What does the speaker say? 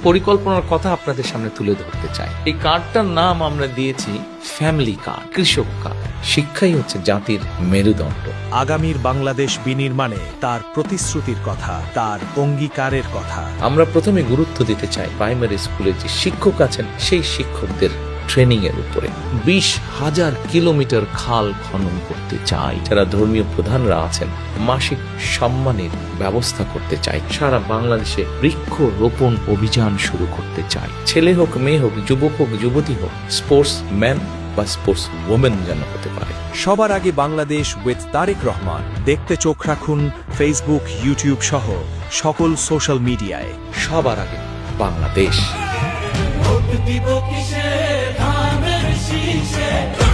পরিকল্পনার কথা আপনাদের সামনে তুলে ধরতে চাই। এই কার্ডটার নাম আমরা দিয়েছি ফ্যামিলি কার্ড, কৃষক কার্ড। শিক্ষাই হচ্ছে জাতির মেরুদণ্ড। আগামীর বাংলাদেশ বিনির্মাণে তার প্রতিশ্রুতির কথা, তার অঙ্গীকারের কথা। আমরা প্রথমে গুরুত্ব দিতে চাই প্রাইমারি স্কুলে যে শিক্ষক আছেন সেই শিক্ষকদের ট্রেনিং এর উপরে। 20,000 কিলোমিটার খাল খনন করতে চাই। যারা ধর্মীয় প্রধানরা আছেন মাসিক সম্মানের ব্যবস্থা করতে চাই। সারা বাংলাদেশে বৃক্ষ রোপণ অভিযান শুরু করতে চাই। ছেলে হোক, মেয়ে হোক, যুবক হোক, যুবতী হোক, স্পোর্টস ম্যান বা স্পোর্টস ওমেন যেন হতে পারে। সবার আগে বাংলাদেশ উইথ তারেক রহমান। দেখতে চোখ রাখুন ফেসবুক, ইউটিউব সহ সকল সোশ্যাল মিডিয়ায়। সবার আগে বাংলাদেশ। ভোট দিব কিসে ধানের শীষে।